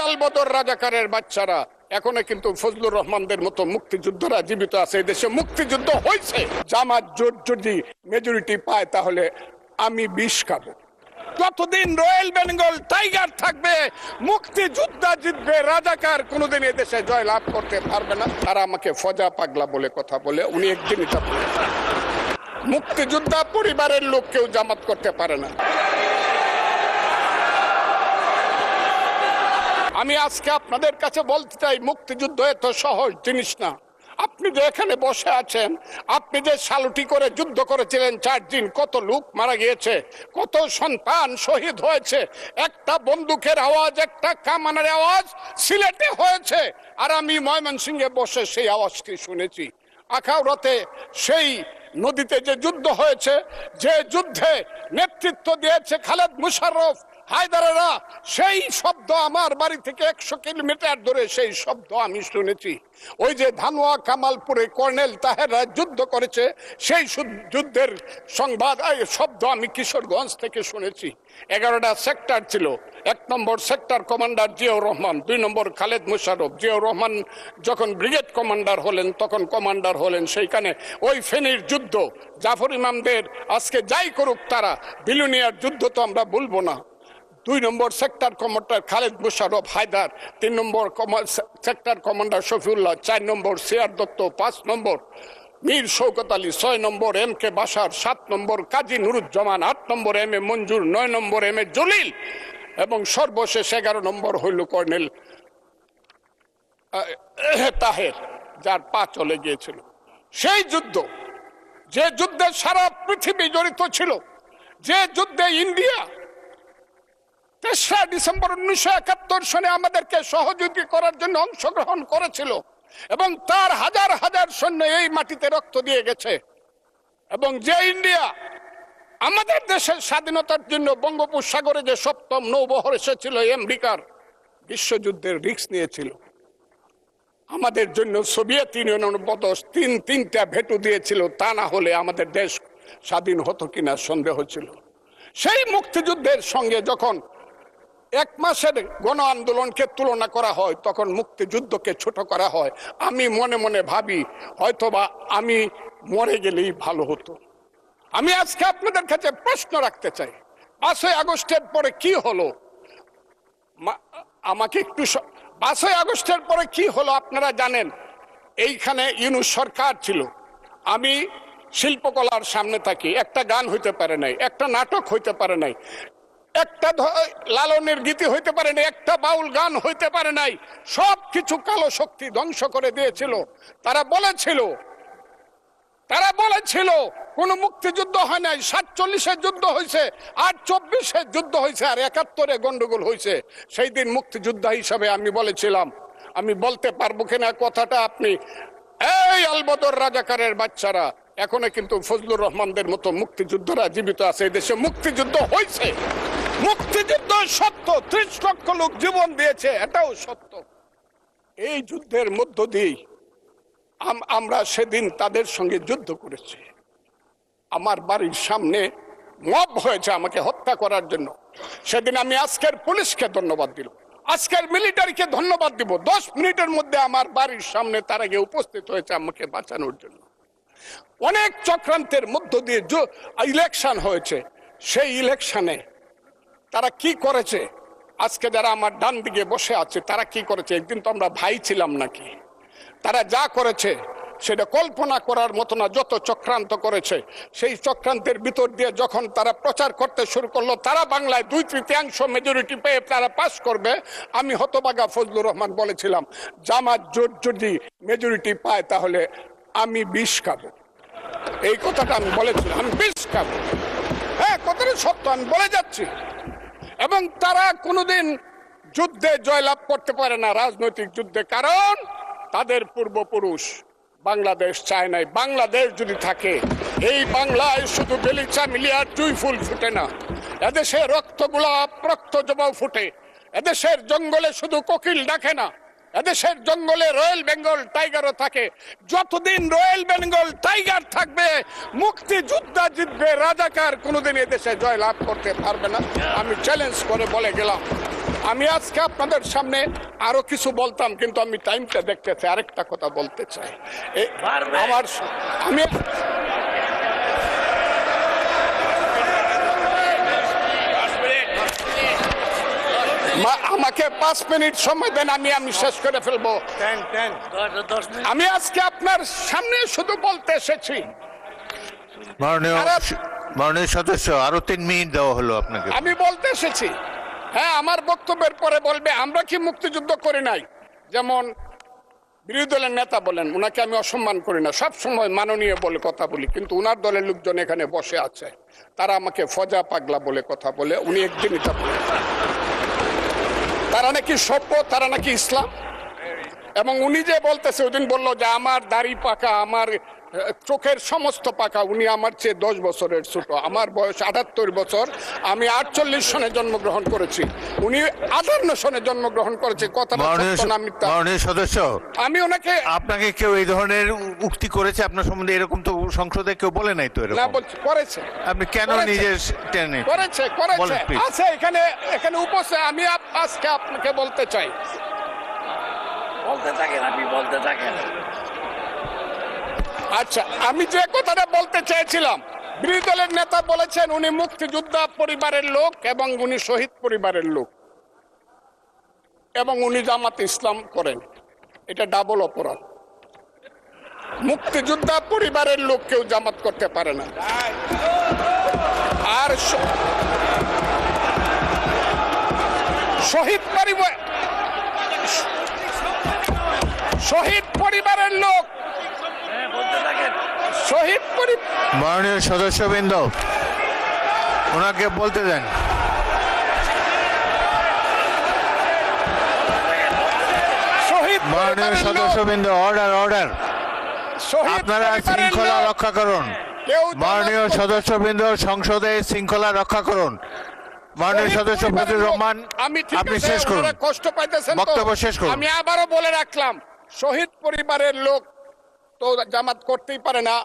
আলবদর রাজাকারের বাচ্চারা, এখনো কিন্তু ফজলুর রহমানদের মতো মুক্তিযোদ্ধারা জীবিত আছে। এই দেশে মুক্তিযুদ্ধ হয়েছে। জামাত জোট যদি মেজরিটি পায় তাহলে আমি বিষ খাবো। যতদিন রয়্যাল বেঙ্গল টাইগার থাকবে মুক্তিযোদ্ধা জিতবে, রাজাকার কোনোদিন এদেশে জয় লাভ করতে পারবে না। তারা আমাকে ফজা পাগলা বলে কথা বলে, উনি একদিন এটা বলেছেন। মুক্তিযোদ্ধা পরিবারের লোক কেউ জামাত করতে পারে না। আমি আজকে আপনাদের কাছে বলতে চাই, মুক্তিযুদ্ধ এত সহজ জিনিস না। আপনি যে এখানে বসে আছেন, আপনি যে সালুটি করে যুদ্ধ করেছিলেন 4 দিন, কত লোক মারা গিয়েছে, কত সন্তান শহীদ হয়েছে। একটা বন্দুকের আওয়াজ, একটা কামানের আওয়াজ সিলেটে হয়েছে, আর আমি ময়মনসিংহে বসে সেই আওয়াজটি শুনেছি। আখাউড়াতে সেই নদীতে যে যুদ্ধ হয়েছে, যে যুদ্ধে নেতৃত্ব দিয়েছে খালেদ মুশাররফ, হায়দারেরা, সেই শব্দ আমার বাড়ি থেকে 100 কিলোমিটার দূরে সেই শব্দ আমি শুনেছি। ওই যে ধানুয়া কামালপুরে কর্নেল তাহেররা যুদ্ধ করেছে, সেই যুদ্ধের সংবাদ শব্দ আমি কিশোরগঞ্জ থেকে শুনেছি। 11টা সেক্টর ছিল। 1 নম্বর সেক্টর কমান্ডার জিয়াউর রহমান, 2 নম্বর খালেদ মুশাররফ। জিয়াউর রহমান যখন ব্রিগেড কমান্ডার হলেন, তখন কমান্ডার হলেন সেইখানে। ওই ফেনীর যুদ্ধ, জাফর ইমামদের আজকে যাই করুক তারা, বিলুনিয়ার যুদ্ধ তো আমরা বলবো না। 2 নম্বর সেক্টর কমান্ডার খালেদ মুশাররফ হায়দার, 3 নম্বর সেক্টর কমান্ডার শফিউল্লাহ, 4 নম্বর সিআর দত্ত, 5 নম্বর মীর শৌকত আলী, 6 নম্বর MK বাশার, 7 নম্বর কাজী নুরুজ্জামান, 8 নম্বর MA মঞ্জুর, 9 নম্বর MA জলিল, এবং সর্বশেষ 11 নম্বর হইল কর্নেল তাহের, যার পা চলে গিয়েছিল। সেই যুদ্ধ, যে যুদ্ধে সারা পৃথিবী জড়িত ছিল, যে যুদ্ধে ইন্ডিয়া 3রা ডিসেম্বর 1971 সনে আমাদেরকে সহযোগী করার জন্য অংশগ্রহণ করেছিল, এবং তার হাজার হাজার সৈন্য এই মাটিতে রক্ত দিয়ে গেছে। এবং যে ইন্ডিয়া আমাদের দেশের স্বাধীনতার জন্য বঙ্গোপসাগরে যে 7ম নৌবহর এসেছিল, আমেরিকার বিশ্বযুদ্ধের রিস্ক নিয়েছিল। আমাদের জন্য সোভিয়েত ইউনিয়নের বদল 3টা ভেটো দিয়েছিল, তা না হলে আমাদের দেশ স্বাধীন হতো কিনা সন্দেহ ছিল। সেই মুক্তিযুদ্ধের সঙ্গে যখন 1 মাসের গণ আন্দোলনকে তুলনা করা হয়, তখন মুক্তিযুদ্ধকে ছোট করা হয়। আমি মনে মনে ভাবি, হয়তোবা আমি মরে গেলেই ভালো হতো। আমি আজকে আপনাদের কাছে প্রশ্ন রাখতে চাই, 5ই আগস্টের পরে কি হলো? আমাকে একটু 5ই আগস্টের পরে কি হলো আপনারা জানেন? এইখানে ইউনূস সরকার ছিল, আমি শিল্পকলার সামনে থাকি। একটা গান হইতে পারে নাই, একটা নাটক হইতে পারে নাই, একটা লালনের গীতি হইতে পারে নাই, একটা বাউল গান হইতে পারে নাই। সব কিছু কালো শক্তি ধ্বংস করে দিয়েছিল। তারা বলেছিল কোন মুক্তিযুদ্ধ হয় নাই। 47-এর যুদ্ধ হয়েছে, আর 24-এর যুদ্ধ হয়েছে, আর 71-এ গন্ডগোল হয়েছে। সেই দিন মুক্তিযোদ্ধা হিসাবে আমি বলেছিলাম, আমি বলতে পারবো কিনা কথাটা আপনি, এই আলবদর রাজাকারের বাচ্চারা, এখনো কিন্তু ফজলুর রহমানদের মতো মুক্তিযোদ্ধারা জীবিত আছে। এই দেশে মুক্তিযুদ্ধ হয়েছে। মুক্তিযুদ্ধ সত্য, 30 লক্ষ লোক জীবন দিয়েছে, এটাও সত্য। এই যুদ্ধের মধ্য দিয়ে আমরা সেদিন তাদের সঙ্গে যুদ্ধ করেছি। আমার বাড়ির সামনে মব হয়েছে আমাকে হত্যা করার জন্য। সেদিন আমি আজকের পুলিশকে ধন্যবাদ দিলাম, আজকের মিলিটারিকে ধন্যবাদ দিব। 10 মিনিটের মধ্যে আমার বাড়ির সামনে তারা গিয়ে উপস্থিত হয়েছে আমাকে বাঁচানোর জন্য। অনেক চক্রান্তের মধ্য দিয়ে ইলেকশন হয়েছে। সেই ইলেকশনে তারা কি করেছে, আজকে যারা আমার ডান দিকে বসে আছে তারা কি করেছে? একদিন তো আমরা ভাই ছিলাম নাকি? তারা যা করেছে সেটা কল্পনা করার মতো না। যত চক্রান্ত করেছে, সেই চক্রান্তের ভিতর দিয়ে যখন তারা প্রচার করতে শুরু করলো তারা বাংলায় 2/3 মেজরিটি পেয়ে তারা পাস করবে, আমি হতভাগা ফজলুর রহমান বলেছিলাম, জামাত জোট যদি মেজরিটি পায় তাহলে আমি বিষ খাবো। এই কথাটা আমি বলেছিলাম, আমি বিষ খাবো। হ্যাঁ, কথাটা সত্য, আমি বলে যাচ্ছি। এবং তারা কোনোদিন যুদ্ধে জয়লাভ করতে পারে না, রাজনৈতিক যুদ্ধে, কারণ তাদের পূর্বপুরুষ বাংলাদেশ চায় নাই। বাংলাদেশ যদি থাকে, এই বাংলায় শুধু বেলিচা মিলিয়ার জুই ফুল ফুটে না, এদেশে রক্তগোলাপ, রক্ত জবাও ফুটে। এদেশের জঙ্গলে শুধু কোকিল ডাকে না, এদেশের জঙ্গলে রয়্যাল বেঙ্গল টাইগারও থাকে। যতদিন রয়্যাল বেঙ্গল টাইগার থাকবে মুক্তিযোদ্ধা জিতবে, রাজাকার কোনোদিন এদেশে জয় লাভ করতে পারবে না। আমি চ্যালেঞ্জ করে বলে গেলাম। আমি আজকে আপনাদের সামনে আরো কিছু বলতাম, কিন্তু আমি টাইমটা দেখতেছি, আরেকটা কথা বলতে চাই। আমি আমাকে 5 মিনিট সময় দেন, আমি শেষ করে ফেলবো। আমি আজকে আপনার সামনে শুধু বলতে এসেছি, মাননীয় সদস্য, আরো 3 মিনিট দেওয়া হলো আপনাকে। আমি বলতে এসেছি, হ্যাঁ, আমার বক্তব্যের পরে বলবে আমরা কি মুক্তিযুদ্ধ করি নাই। যেমন বিরোধী দলের নেতা বলেন, উনাকে আমি অসম্মান করি না, সব সময় মাননীয় বলে কথা বলি, কিন্তু উনার দলের লোকজন এখানে বসে আছে, তারা আমাকে ফজা পাগলা বলে কথা বলে। উনি একদিন এটা বলেন তারা নাকি সভ্য, তারা নাকি ইসলাম। এবং উনি যে বলতেছে, ওদিন বললো যে আমার দাড়ি পাকা, আমার চোখের সমস্ত পাকা, উনি আমার চেয়ে 10 বছরের ছোট। আমার বয়স 78 বছর, আমি 48 সনে জন্মগ্রহণ করেছি, উনি 58 সনে জন্মগ্রহণ করেছে। কথাটা সত্য না মিথ্যা? মাননীয় সদস্য, আমি ওনাকে, আপনাকে কেউ এই ধরনের উক্তি করেছে আপনার সম্বন্ধে? এরকম তো সংসদে কেউ বলে নাই তো এরকম। না বলছি, করেছে। আপনি কেন নিজে টেনে? করেছে আছে এখানে উপস্থিত। আমি আজকে আপনাকে বলতে চাই, বলতে থাকেন, আপনি বলতে থাকেন। আচ্ছা, আমি যে কথাটা বলতে চেয়েছিলাম, বিরোধী দলের নেতা বলেছেন উনি মুক্তিযোদ্ধা পরিবারের লোক এবং উনি শহীদ পরিবারের লোক এবং উনি জামাত ইসলাম করেন। এটা ডাবল অপরাধ। মুক্তিযোদ্ধা পরিবারের লোক কেউ জামাত করতে পারে না। আর শহীদ পরিবারের লোক, শহীদ পরিবার। মাননীয় সদস্যবৃন্দ, ওনাকে বলতে দেন। মাননীয় সদস্যবৃন্দ, অর্ডার। আপনারা শৃঙ্খলা রক্ষা করুন। মাননীয় সদস্যবৃন্দ, সংসদে শৃঙ্খলা রক্ষা করুন। মাননীয় সদস্য ফজলুর রহমান, আপনি শেষ করুন, কষ্ট পাইতেছেন, বক্তব্য শেষ করুন। আমি আবারও বলে রাখলাম, শহীদ পরিবারের লোক তো জামাত করতেই পারে না,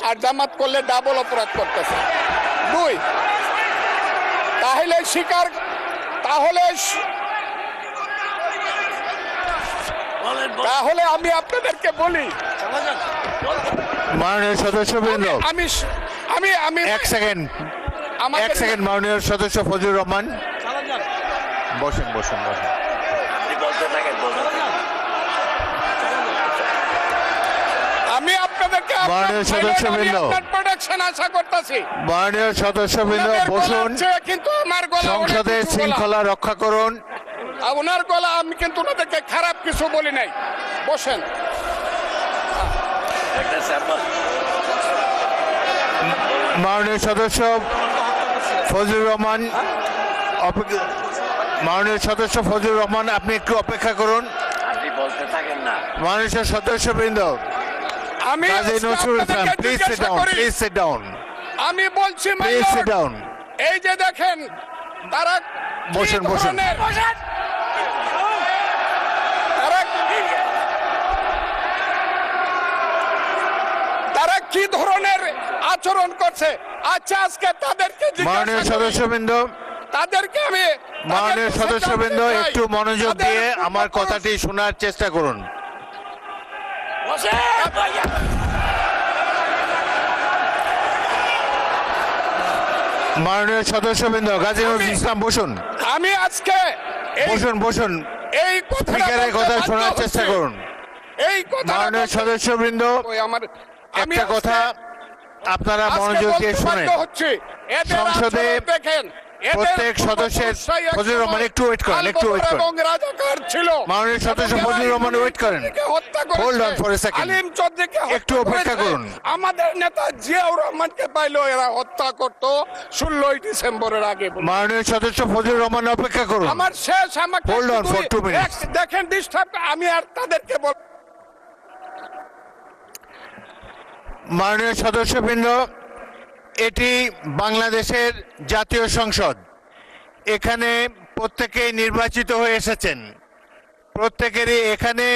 আর জামাত করলে ডাবল অপরাধ করতেছে। 2, তাহলে আমি আপনাদেরকে বলি, মাননীয় সদস্যবৃন্দ, আমি 1 সেকেন্ড, মাননীয় সদস্য ফজলুর রহমান, বসেন। আমি আপনাদেরকে মাননীয় সদস্যবৃন্দ, প্রোটেকশন আশা করতেছি। মাননীয় সদস্যবৃন্দ, বসুন। কিন্তু আমার গলা, সংসদে শৃঙ্খলা রক্ষা করুন। ওনার গলা, আমি কিন্তু ওনাদেরকে খারাপ কিছু বলি নাই। বসেন। মাননীয় সদস্য ফজলুর রহমান, আপনি একটু অপেক্ষা করুন। আপনি বলতে থাকেন না। মাননীয় সদস্যবৃন্দ, আমি প্লিজ সিট ডাউন। আমি বলছি, এই যে দেখেন, তারা বসেন। তারা কি ধরনের আচরণ করছে। আচ্ছা, আজকে তাদেরকে, মাননীয় সদস্যবৃন্দ, একটু মনোযোগ দিয়ে আমার কথাটি শোনার চেষ্টা করুন। মাননীয় সদস্যবৃন্দ, গাজী নজরুল ইসলাম, বসুন। আমি আজকে বসুন। এই স্পিকারের কথা শোনার চেষ্টা করুন। মাননীয় সদস্যবৃন্দ, একটা কথা আপনারা মনোযোগ দিয়ে শুনেন। সংসদে প্রত্যেক সদস্যের, ফজলুর রহমান একটু ওয়েট করেন। মাননীয় সদস্য ফজলুর রহমান ওয়েট করেন। Hold on for a second, একটু অপেক্ষা করুন। আমাদের নেতা জিয়াউর রহমানকে পাইলো এরা হত্যা করতো 16 ডিসেম্বরের আগে। মাননীয় সদস্য ফজলুর রহমান অপেক্ষা করুন। আমার শেষ, আমাকে হোল্ড অন ফর 2 মিনিটস। দেখেন, ডিস্টার্ব, আমি আর তাদেরকে বল। মাননীয় সদস্যবৃন্দ, এটি বাংলাদেশের জাতীয় সংসদ। এখানে প্রত্যেকেই নির্বাচিত হয়ে এসেছেন। প্রত্যেকেরই এখানে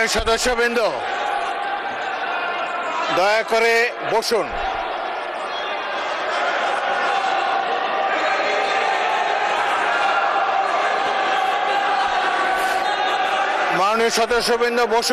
মাননীয় সদস্যবৃন্দ, দয়া করে বসুন। মাননীয় সদস্যবৃন্দ বসুন।